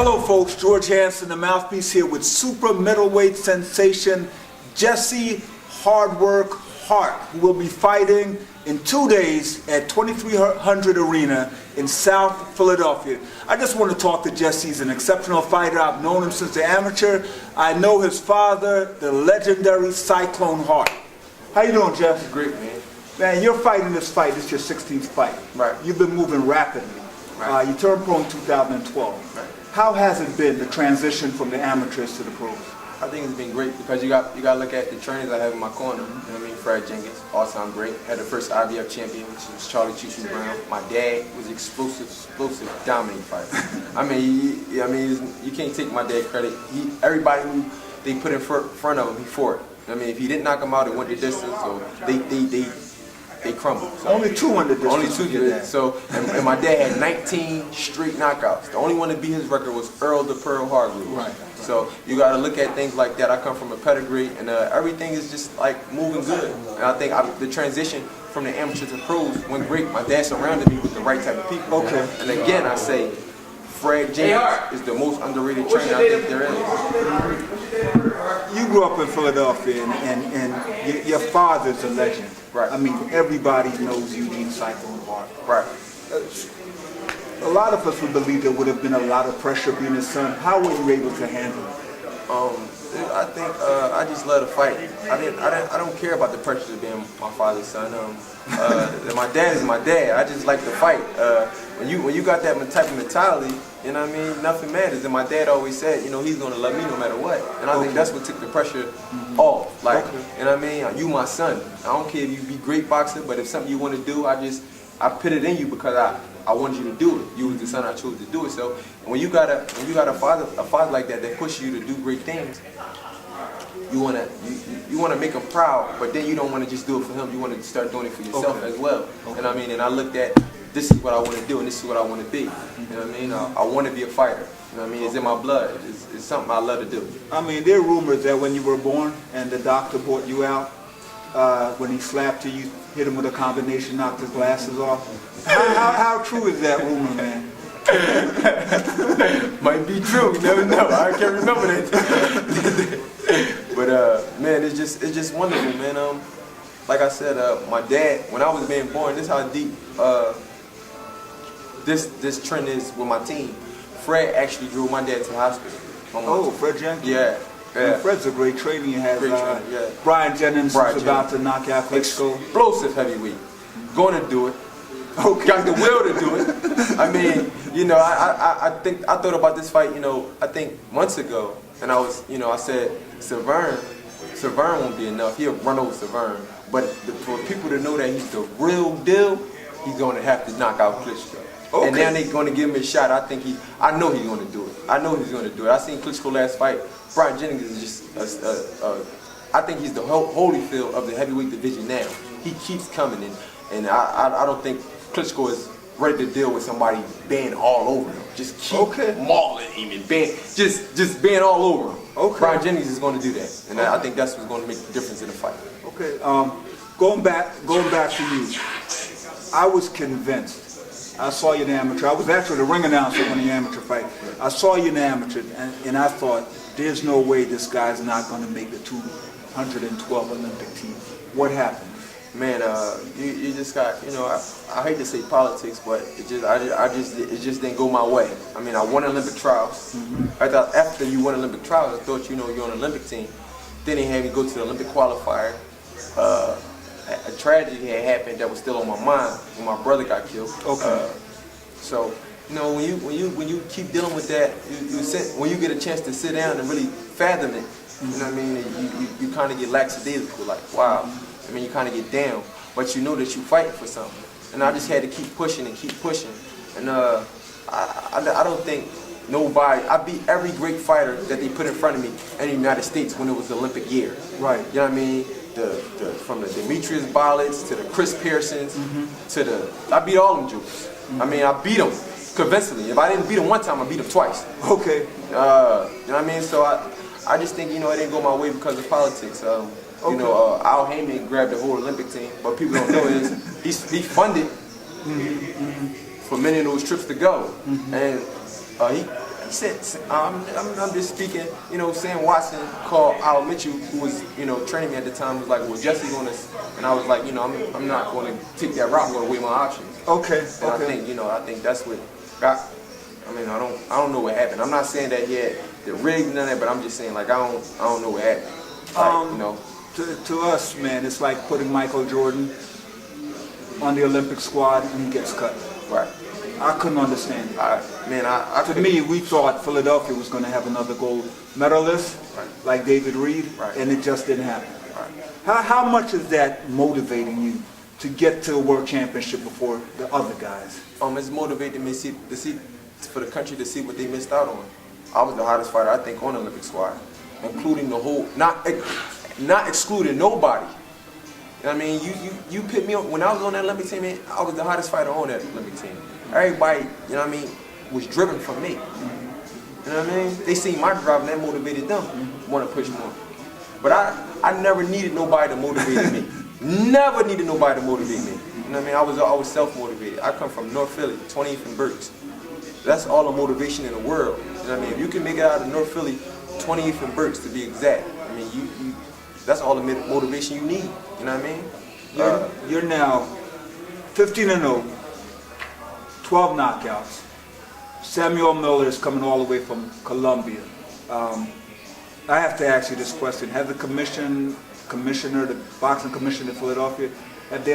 Hello folks, George Hansen, the mouthpiece here with super middleweight sensation Jesse Hard Work Hart, who will be fighting in 2 days at 2300 Arena in South Philadelphia. I just want to talk to Jesse. He's an exceptional fighter. I've known him since the amateur. I know his father, the legendary Cyclone Hart. How you doing, Jeff? Great, man. Man, you're fighting this fight. This is your 16th fight. Right. You've been moving rapidly. Right. You turned pro in 2012. Right. How has it been, the transition from the amateurs to the pros? I think it's been great because you got to look at the trainers I have in my corner. You know what I mean? Fred Jenkins, all-time great. Had the first IBF champion, which was Charlie Choo Brown. My dad was explosive, dominating fighter. I mean, you can't take my dad credit. Everybody who they put in front of him, he fought. I mean, if he didn't knock him out, it went the distance. So they crumbled. So, only two under distance. Only two did that. So, and my dad had 19 straight knockouts. The only one to beat his record was Earl the Pearl Hargrove. Right. So you got to look at things like that. I come from a pedigree, and everything is just like moving good. And I think the transition from the amateurs to pros went great. My dad surrounded me with the right type of people. Okay. And again, I say, Fred Jenkins is the most underrated trainer I think there is. You grew up in Philadelphia, and your father's a legend. Right. I mean, everybody knows Eugene Cyclone Hart. Right. A lot of us would believe there would have been a lot of pressure being his son. How were you able to handle it? I think I just love to fight. I don't care about the pressure of being my father's son. My dad is my dad. I just like to fight. When you got that type of mentality, you know what I mean, nothing matters. And my dad always said, you know, he's gonna love me no matter what. And I think that's what took the pressure off. Like, you know what I mean? You my son. I don't care if you be a great boxer, but if something you want to do, I put it in you because I wanted you to do it. You was the son I chose to do it. So when you got a father like that pushes you to do great things, you wanna make him proud, but then you don't want to just do it for him. You want to start doing it for yourself as well. And I mean, and I looked at, this is what I want to do and this is what I want to be. You know what I mean? I want to be a fighter. You know what I mean? It's in my blood. It's something I love to do. I mean, there are rumors that when you were born and the doctor brought you out, when he slapped you, hit him with a combination, knocked his glasses off. How true is that rumor, man? Might be true. You never know. I can't remember that. But man, it's just wonderful, man. Like I said, my dad, when I was being born, this is how deep this trend is with my team. Fred actually drove my dad to the hospital. Oh, Fred Jenkins? Yeah. Yeah. Fred's a great trainer. He has yeah. Brian Jennings who's about to knock out Klitschko. Explosive heavyweight. Going to do it. Got the will to do it. I mean, you know, I thought about this fight, you know, I think months ago, and I said, Severn won't be enough. He'll run over Severn. But for people to know that he's the real deal, he's going to have to knock out Klitschko. Okay. And now they're going to give him a shot. I know he's going to do it. I know he's going to do it. I seen Klitschko last fight. Brian Jennings is just, I think he's the Holyfield of the heavyweight division now. He keeps coming in, and I don't think Klitschko is ready to deal with somebody being all over him. Just keep mauling him and just being all over him. Okay. Brian Jennings is going to do that, and I think that's what's going to make the difference in the fight. Okay. Going back to you, I was convinced. I saw you in the amateur. I was actually the ring announcer when the amateur fight. I saw you in the amateur, and I thought, there's no way this guy's not going to make the 212 Olympic team. What happened? Man, you just got, you know, I hate to say politics, but it just didn't go my way. I mean, I won Olympic trials. I thought after you won Olympic trials, I thought, you know, you're on an Olympic team. Then they had me go to the Olympic qualifier. A tragedy had happened that was still on my mind when my brother got killed. Okay. So, you know, when you keep dealing with that, when you get a chance to sit down and really fathom it, you know what I mean, you kind of get lackadaisical, like, wow. I mean, you kind of get down, but you know that you're fighting for something. And I just had to keep pushing and keep pushing. And I don't think nobody, I beat every great fighter that they put in front of me in the United States when it was the Olympic year. Right. You know what I mean? From the Demetrius Bolletts to the Chris Pearsons to I beat all them Jews. I mean, I beat them convincingly. If I didn't beat them one time, I beat them twice. Okay. You know what I mean? So I just think, you know, it didn't go my way because of politics. You know, Al Heyman grabbed the whole Olympic team. What people don't know is he funded for many of those trips to go, and He said, I'm just speaking, you know, Sam Watson called Al Mitchell, who was, you know, training me at the time, was like, well, Jesse going to, and I was like, you know, I'm not going to take that route, I'm going to weigh my options. Okay, and I think, you know, I think that's what got, I mean, I don't know what happened. I'm not saying that yet, the rig, none of that, but I'm just saying, like, I don't know what happened. Like, you know. To us, man, it's like putting Michael Jordan on the Olympic squad and he gets cut. Right. I couldn't understand it. To me, we thought Philadelphia was going to have another gold medalist, right, like David Reed, right, and it just didn't happen. Right. How much is that motivating you to get to a world championship before the other guys? It's motivating me to see for the country to see what they missed out on. I was the hottest fighter, I think, on the Olympic squad, including the whole, not excluding nobody. You know what I mean? You picked me up when I was on that Olympic team, man, I was the hottest fighter on that Olympic team. Everybody, you know what I mean, was driven from me. You know what I mean? They seen my drive and that motivated them want to push more. But I never needed nobody to motivate me. Never needed nobody to motivate me. You know what I mean? I was self-motivated. I come from North Philly, 20th and Berks. That's all the motivation in the world. You know what I mean? If you can make it out of North Philly, 20th and Berks to be exact, I mean, you that's all the motivation you need. You know what I mean? You're now 15-0, 12 knockouts. Samuel Miller is coming all the way from Colombia. I have to ask you this question: have the commissioner, the boxing commissioner in Philadelphia, have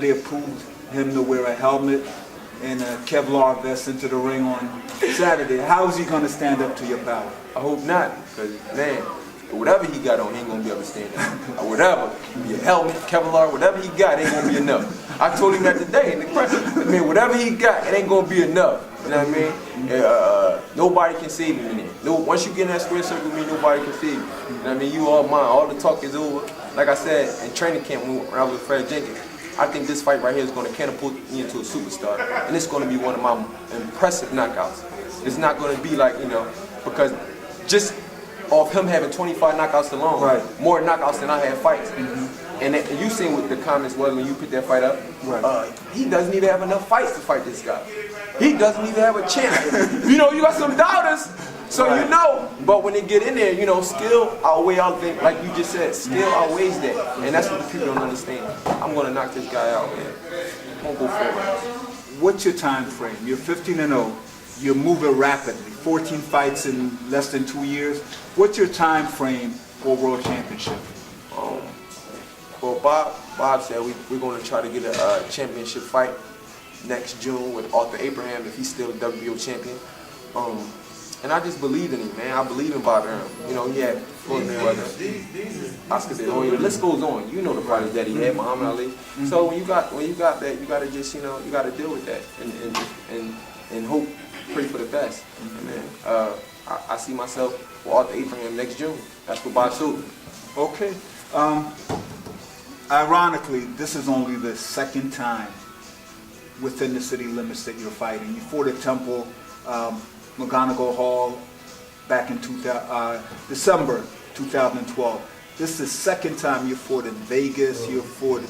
they approved him to wear a helmet and a Kevlar vest into the ring on Saturday? How is he going to stand up to your power? I hope not, because man, whatever he got on, he ain't gonna be able to stand up. Or whatever, be a helmet, Kevlar, whatever he got, ain't gonna be enough. I told him that today in the press. I mean, whatever he got, it ain't gonna be enough. You know what I mean? Nobody can save him in there. No, once you get in that square circle, me, nobody can save you. You know what I mean? You all mine. All the talk is over. Like I said, in training camp when I was with Fred Jenkins, I think this fight right here is going to catapult me into a superstar, and it's going to be one of my impressive knockouts. It's not going to be like, you know, because just off him having 25 knockouts alone, right, more knockouts than I had fights. And you seen what the comments was when you put that fight up. Right. He doesn't even have enough fights to fight this guy. He doesn't even have a chance. You know, you got some doubters, so right, you know. But when they get in there, you know, skill outweighs all things. Like you just said, skill outweighs that, and that's what the people don't understand. I'm gonna knock this guy out, man. I'm gonna go forward. What's your time frame? You're 15-0. You're moving rapidly. 14 fights in less than 2 years. What's your time frame for a world championship? Well, Bob said we're going to try to get a championship fight next June with Arthur Abraham if he's still a WBO champion. And I just believe in him, man. I believe in Bob Arum. You know, he had Floyd Mayweather, Oscar De La Hoya. The list goes on. You know the fighters that he had, Muhammad Ali. So when you got that, you got to just, you know, you got to deal with that and hope, pray for the best. And I see myself with Arthur Abraham next June. That's what Bob showed me. Okay. Ironically, this is only the second time within the city limits that you're fighting. You fought at Temple, McGonigal Hall back in December 2012. This is the second time you fought in Vegas, you fought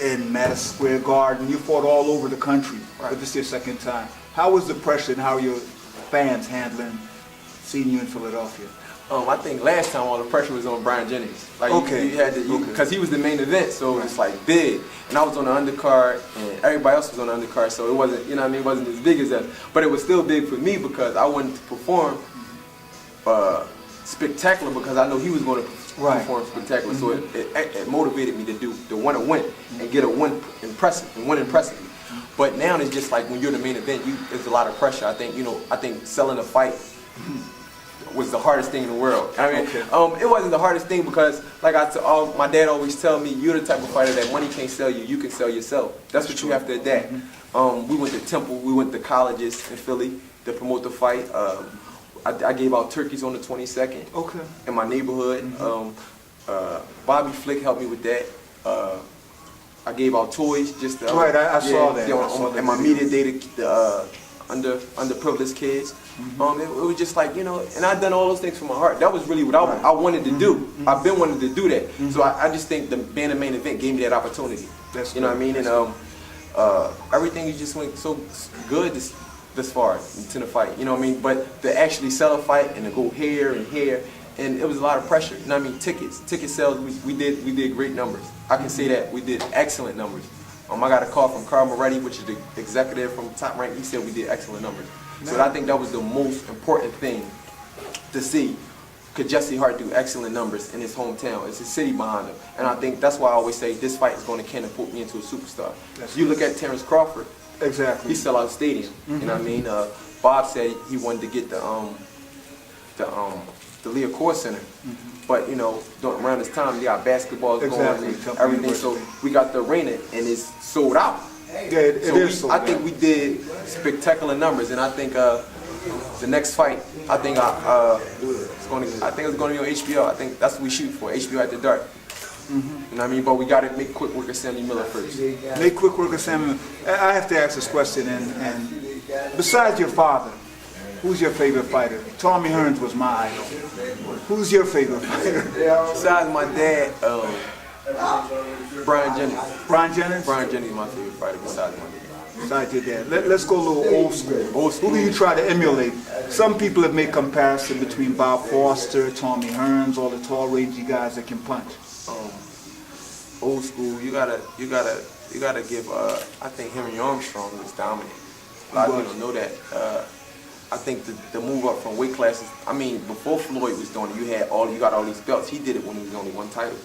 in Madison Square Garden, you fought all over the country, right, but this is your second time. How was the pressure and how are your fans handling seeing you in Philadelphia? I think last time all the pressure was on Brian Jennings. Like okay. You had to, because he was the main event, so it's like big. And I was on the undercard, and everybody else was on the undercard, so it wasn't, you know what I mean, it wasn't as big as that. But it was still big for me because I wanted to perform spectacular because I know he was going to perform spectacular. So it motivated me to want to win and get a win impressively. But now it's just like when you're the main event, there's a lot of pressure. I think selling a fight was the hardest thing in the world. I mean, it wasn't the hardest thing because, like my dad always tell me, you're the type of fighter that money can't sell you. You can sell yourself. That's what you have to adapt. We went to Temple. We went to colleges in Philly to promote the fight. I gave out turkeys on the 22nd in my neighborhood. Bobby Flick helped me with that. I gave out toys just to, I saw that. And my media day to underprivileged kids. It was just like, you know, and I've done all those things from my heart. That was really what I wanted to do. I've been wanting to do that. So I just think being a main event gave me that opportunity. You know what I mean? And everything just went so good. this far into the fight. You know what I mean? But to actually sell a fight and to go here and here, and it was a lot of pressure. You know what I mean? Ticket sales, we did great numbers. I can say that we did excellent numbers. I got a call from Carl Moretti, which is the executive from Top Rank. He said we did excellent numbers. So I think that was the most important thing to see. Could Jesse Hart do excellent numbers in his hometown? It's a city behind him. And I think that's why I always say this fight is going to catapult me into a superstar. You look at Terrence Crawford. Exactly. He sell out a stadium. You know what I mean? Bob said he wanted to get the Leah Core Center. But, you know, around this time, you got basketballs going and everything. So we got the arena, and it's sold out. Yeah, it is sold out. I think we did spectacular numbers, and I think the next fight, I think it's going to be on HBO. I think that's what we shoot for, HBO at the dark. You know what I mean? But we got to make quick work of Sammy Miller first. Make quick work of Sammy Miller. I have to ask this question, and besides your father, who's your favorite fighter? Tommy Hearns was my idol. Who's your favorite fighter? Besides my dad, Brian Jennings. Brian Jennings? Brian Jennings is my favorite fighter besides my dad. Besides your dad. Let's go a little old school. Old school. Who do you try to emulate? Some people have made comparison between Bob Foster, Tommy Hearns, all the tall, rangy guys that can punch. Old school, you gotta give. I think Henry Armstrong was dominant. A lot of people don't know that. I think the move up from weight classes. I mean, before Floyd was doing it, you got all these belts. He did it when he was only one title.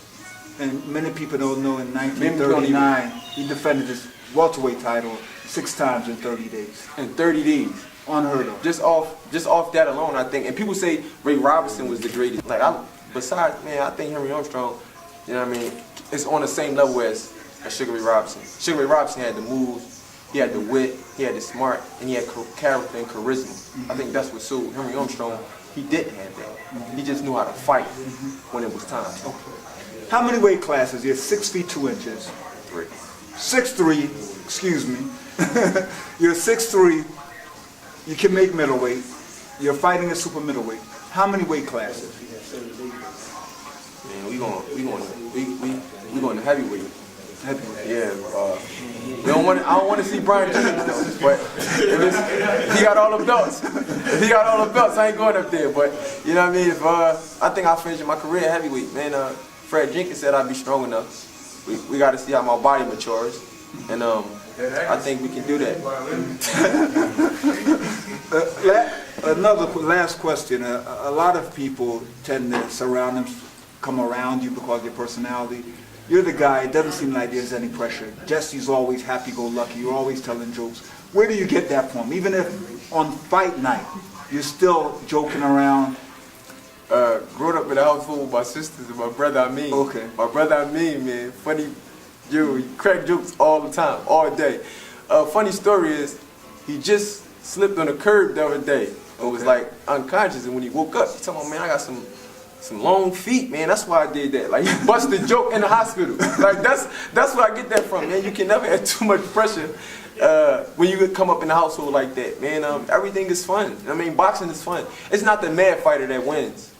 And many people don't know in 1939 he defended his welterweight title 6 times in 30 days. In 30 days, unheard of. Just off that alone, I think. And people say Ray Robinson was the greatest. Besides, man, I think Henry Armstrong. You know what I mean? It's on the same level as Sugar Ray Robinson. Sugar Ray Robinson had the moves, he had the wit, he had the smart, and he had character and charisma. I think that's what suited Henry Armstrong. He didn't have that. He just knew how to fight when it was time. How many weight classes? You're 6 feet 2 inches. 3. 6'3", excuse me. You're 6'3", you can make middleweight. You're fighting a super middleweight. How many weight classes? Man, we going to heavyweight. Heavyweight. Yeah. I don't want to see Brian Jennings though, but he got all the belts. If he got all the belts, I ain't going up there. But you know what I mean? If I think I'll finish my career at heavyweight, man. Fred Jenkins said I'd be strong enough. We got to see how my body matures, and I think we can do that. Last question. A lot of people tend to come around you because of your personality. You're the guy, it doesn't seem like there's any pressure. Jesse's always happy-go-lucky, you're always telling jokes. Where do you get that from? Even if on fight night, you're still joking around? Growing up in a household with my sisters and my brother Amin. Okay. My brother Amin, man, funny, he crack jokes all the time, all day. Funny story is, he just slipped on a curb the other day. It was like unconscious, and when he woke up, he told me, man, I got some long feet, man. That's why I did that. Like, he busted a joke in the hospital. Like, that's where I get that from, man. You can never have too much pressure when you come up in a household like that, man. Everything is fun. I mean, boxing is fun. It's not the mad fighter that wins.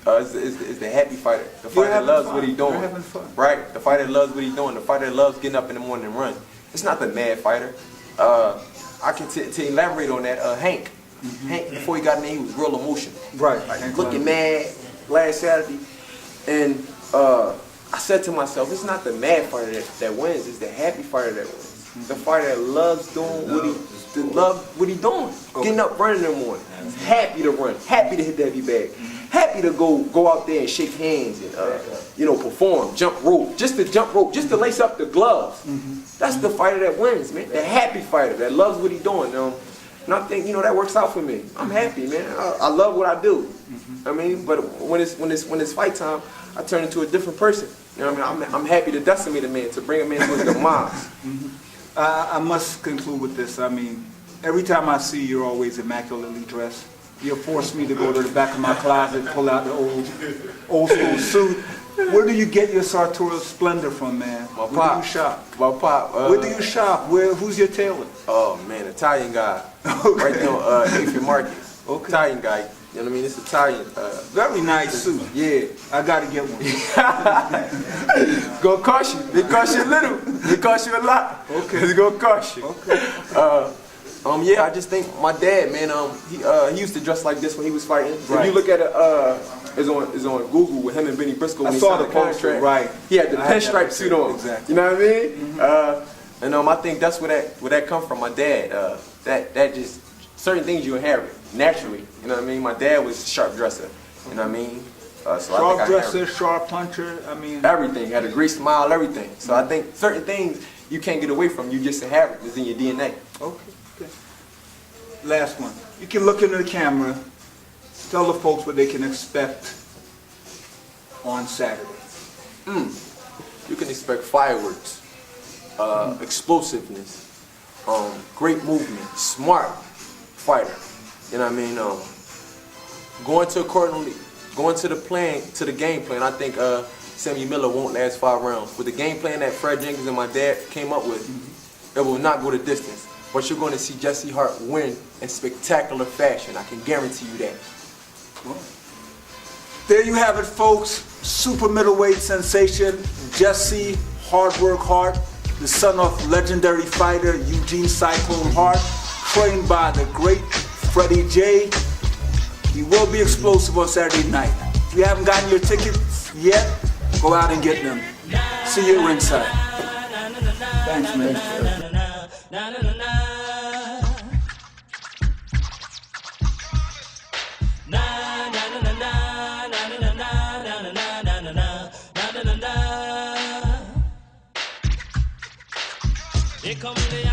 It's the happy fighter. The fighter that loves what he's doing. You're having fun. Right? The fighter that loves what he's doing. The fighter that loves getting up in the morning and run. It's not the mad fighter. I can to elaborate on that. Hank. Hank, before he got in there, he was real emotional. Right. Like, looking mad last Saturday. And I said to myself, it's not the mad fighter that wins, it's the happy fighter that wins. The fighter that loves doing what he's doing. Getting up, running in the morning. He's happy to run, happy to hit the heavy bag, happy to go out there and shake hands and perform, jump rope, just to jump rope, just to lace up the gloves. That's the fighter that wins, man. The happy fighter that loves what he's doing. And I think that works out for me. I'm happy, man. I love what I do. I mean, but when it's fight time, I turn into a different person. You know what I mean? I'm happy to decimate a man, to bring a man to his demise. I must conclude with this. I mean, every time I see you, you're always immaculately dressed. You force me to go to the back of my closet, pull out the old school suit. Where do you get your sartorial splendor from, man? Where do you shop? My pop. Where do you shop? Who's your tailor? Oh man, Italian guy. Right there on 8th and Market. Italian guy. You know what I mean? It's Italian. Very nice suit. Yeah. I gotta get one. It's gonna cost you. It cost you a little. It cost you a lot. Okay. It's gonna cost you. Okay. Yeah, I just think my dad, man, he used to dress like this when he was fighting. Right. If you look at it, it's on Google with him and Benny Briscoe. When I he saw signed the poster, contract. right. He had the I had that pinstripe suit on. exactly. You know what I mean? And I think that's where that come from. My dad, that just certain things you inherit naturally. You know what I mean? My dad was a sharp dresser. You know what I mean? So I think Sharp I dresser, sharp puncher, I mean. everything, had a great smile, everything. So I think certain things you can't get away from. You just inherit. It's in your DNA. Okay. Last one. You can look into the camera, tell the folks what they can expect on Saturday. You can expect fireworks, explosiveness, great movement, smart fighter. You know what I mean? Going to the game plan. I think Sammy Miller won't last 5 rounds. With the game plan that Fred Jenkins and my dad came up with, it will not go the distance. But you're going to see Jesse Hart win in spectacular fashion. I can guarantee you that. Well, there you have it, folks. Super middleweight sensation, Jesse Hard Work Hart, the son of legendary fighter Eugene Cyclone Hart, trained by the great Freddie J. He will be explosive on Saturday night. If you haven't gotten your tickets yet, go out and get them. See you ringside. Thanks, man. Here comes the